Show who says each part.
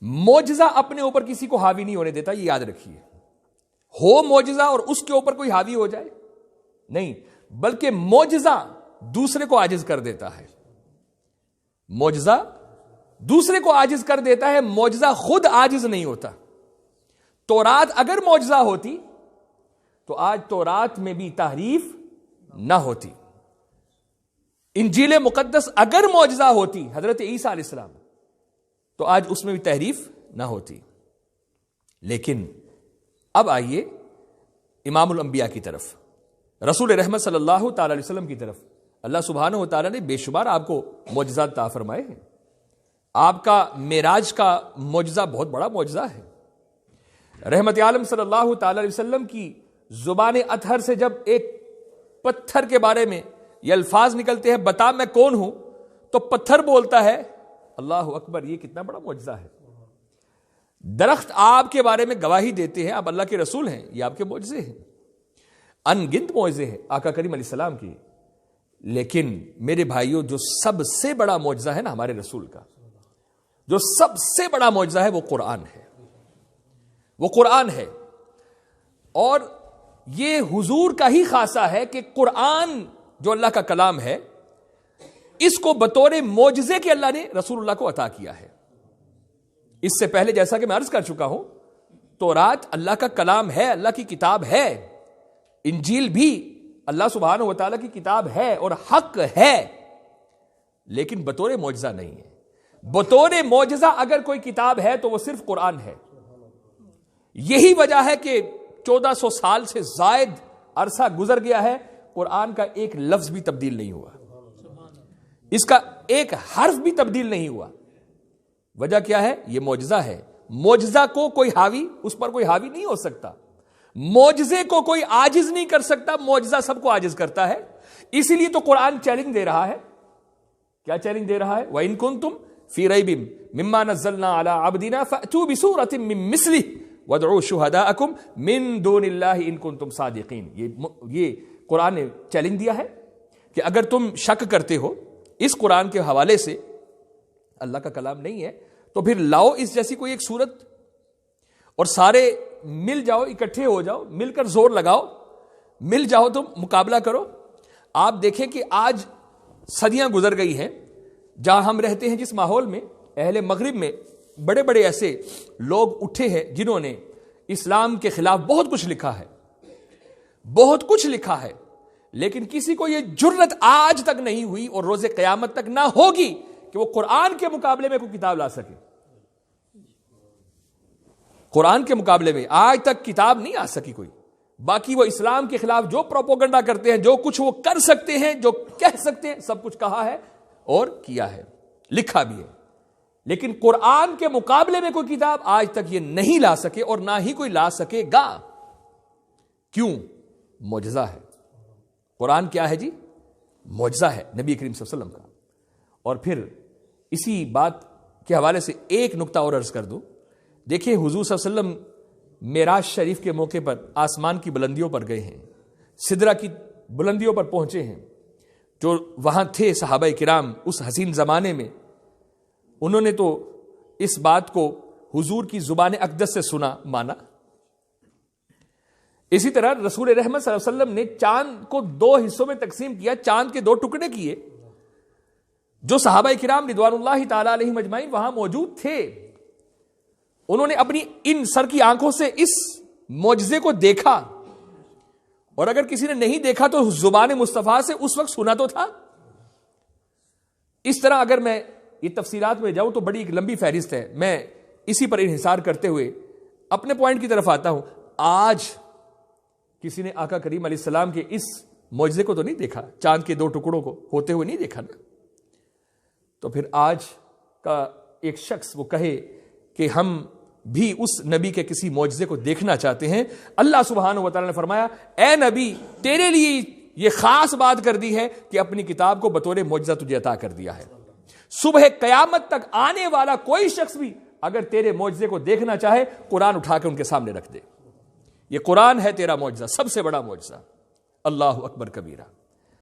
Speaker 1: معجزہ اپنے اوپر کسی کو حاوی نہیں ہونے دیتا، یہ یاد رکھیے. ہو معجزہ اور اس کے اوپر کوئی حاوی ہو جائے نہیں، بلکہ معجزہ دوسرے کو عاجز کر دیتا ہے. معجزہ دوسرے کو عاجز کر دیتا ہے، معجزہ خود عاجز نہیں ہوتا. تورات اگر معجزہ ہوتی تو آج تورات میں بھی تحریف نہ ہوتی. انجیل مقدس اگر معجزہ ہوتی حضرت عیسیٰ علیہ السلام تو آج اس میں بھی تحریف نہ ہوتی. لیکن اب آئیے امام الانبیاء کی طرف، رسول رحمت صلی اللہ تعالی علیہ وسلم کی طرف. اللہ سبحانہ و تعالیٰ نے بے شمار آپ کو معجزات عطا فرمائے ہیں. آپ کا معراج کا معجزہ بہت بڑا معجزہ ہے. رحمت عالم صلی اللہ تعالی علیہ وسلم کی زبان اطہر سے جب ایک پتھر کے بارے میں یہ الفاظ نکلتے ہیں، بتا میں کون ہوں، تو پتھر بولتا ہے اللہ اکبر. یہ کتنا بڑا معجزہ ہے. درخت آپ کے بارے میں گواہی دیتے ہیں آپ اللہ کے رسول ہیں، یہ آپ کے معجزے ہیں. ان گنت معجزے ہیں آقا کریم علیہ السلام کی. لیکن میرے بھائیوں، جو سب سے بڑا معجزہ ہے نا ہمارے رسول کا، جو سب سے بڑا معجزہ ہے وہ قرآن ہے. وہ قرآن ہے. اور یہ حضور کا ہی خاصہ ہے کہ قرآن جو اللہ کا کلام ہے، اس کو بطور معجزے کے اللہ نے رسول اللہ کو عطا کیا ہے. اس سے پہلے جیسا کہ میں عرض کر چکا ہوں، تورات اللہ کا کلام ہے، اللہ کی کتاب ہے. انجیل بھی اللہ سبحانہ و تعالیٰ کی کتاب ہے اور حق ہے، لیکن بطور معجزہ نہیں ہے. بطور معجزہ اگر کوئی کتاب ہے تو وہ صرف قرآن ہے. یہی وجہ ہے کہ 1400 سال سے زائد عرصہ گزر گیا ہے، قرآن کا ایک لفظ بھی تبدیل نہیں ہوا، اس کا ایک حرف بھی تبدیل نہیں ہوا. وجہ کیا ہے؟ یہ معجزہ ہے. معجزہ کو کوئی حاوی، اس پر کوئی حاوی نہیں ہو سکتا. معجزے کو کوئی عاجز نہیں کر سکتا، معجزہ سب کو عاجز کرتا ہے. اسی لیے تو قرآن چیلنج دے رہا ہے. کیا چیلنج دے رہا ہے؟ وَإِن كُنتُمْ فِي رَيْبٍ مِّمَّا نَزَّلْنَا عَلَىٰ عَبْدِنَا فَأْتُوا بِسُورَةٍ مِّن مِّثْلِهِ وَادْعُوا شُهَدَاءَكُم مِّن دُونِ اللَّهِ إِن كُنتُمْ صَادِقِينَ. یہ قرآن نے چیلنج دیا ہے کہ اگر تم شک کرتے ہو اس قرآن کے حوالے سے اللہ کا کلام نہیں ہے تو پھر لاؤ اس جیسی کوئی ایک صورت اور سارے مل جاؤ، اکٹھے ہو جاؤ، مل کر زور لگاؤ، مل جاؤ، تم مقابلہ کرو. آپ دیکھیں کہ آج صدیاں گزر گئی ہیں، جہاں ہم رہتے ہیں جس ماحول میں، اہل مغرب میں بڑے بڑے ایسے لوگ اٹھے ہیں جنہوں نے اسلام کے خلاف بہت کچھ لکھا ہے، بہت کچھ لکھا ہے. لیکن کسی کو یہ جرت آج تک نہیں ہوئی اور روز قیامت تک نہ ہوگی کہ وہ قرآن کے مقابلے میں کوئی کتاب لا سکے. قرآن کے مقابلے میں آج تک کتاب نہیں آ سکی کوئی. باقی وہ اسلام کے خلاف جو پروپیگنڈا کرتے ہیں، جو کچھ وہ کر سکتے ہیں، جو کہہ سکتے ہیں، سب کچھ کہا ہے اور کیا ہے، لکھا بھی ہے. لیکن قرآن کے مقابلے میں کوئی کتاب آج تک یہ نہیں لا سکے اور نہ ہی کوئی لا سکے گا. کیوں؟ معجزہ ہے. قرآن کیا ہے جی؟ معجزہ ہے نبی کریم صلی اللہ علیہ وسلم کا. اور پھر اسی بات کے حوالے سے ایک نقطہ اور عرض کر دوں. دیکھیں حضور صلی اللہ علیہ وسلم معراج شریف کے موقع پر آسمان کی بلندیوں پر گئے ہیں، سدرہ کی بلندیوں پر پہنچے ہیں. جو وہاں تھے صحابہ کرام اس حسین زمانے میں، انہوں نے تو اس بات کو حضور کی زبان اقدس سے سنا، مانا. اسی طرح رسول رحمت صلی اللہ علیہ وسلم نے چاند کو 2 حصوں میں تقسیم کیا، چاند کے 2 ٹکڑے کیے. جو صحابہ کرام رضوان اللہ تعالی علیہم اجمعین وہاں موجود تھے، انہوں نے اپنی ان سر کی آنکھوں سے اس معجزے کو دیکھا. اور اگر کسی نے نہیں دیکھا تو زبان مصطفیٰ سے اس وقت سنا تو تھا. اس طرح اگر میں یہ تفصیلات میں جاؤں تو بڑی ایک لمبی فہرست ہے. میں اسی پر انحصار کرتے ہوئے اپنے پوائنٹ کی طرف آتا ہوں. آج کسی نے آقا کریم علیہ السلام کے اس معجزے کو تو نہیں دیکھا، چاند کے 2 ٹکڑوں کو ہوتے ہوئے نہیں دیکھا نا. تو پھر آج کا ایک شخص وہ کہے کہ ہم بھی اس نبی کے کسی معجزے کو دیکھنا چاہتے ہیں. اللہ سبحانہ و تعالی نے فرمایا، اے نبی تیرے لیے یہ خاص بات کر دی ہے کہ اپنی کتاب کو بطور معجزہ تجھے عطا کر دیا ہے. صبح قیامت تک آنے والا کوئی شخص بھی اگر تیرے معجزے کو دیکھنا چاہے، قرآن اٹھا کے ان کے سامنے رکھ دے. یہ قرآن ہے تیرا معجزہ، سب سے بڑا معجزہ. اللہ اکبر کبیرہ.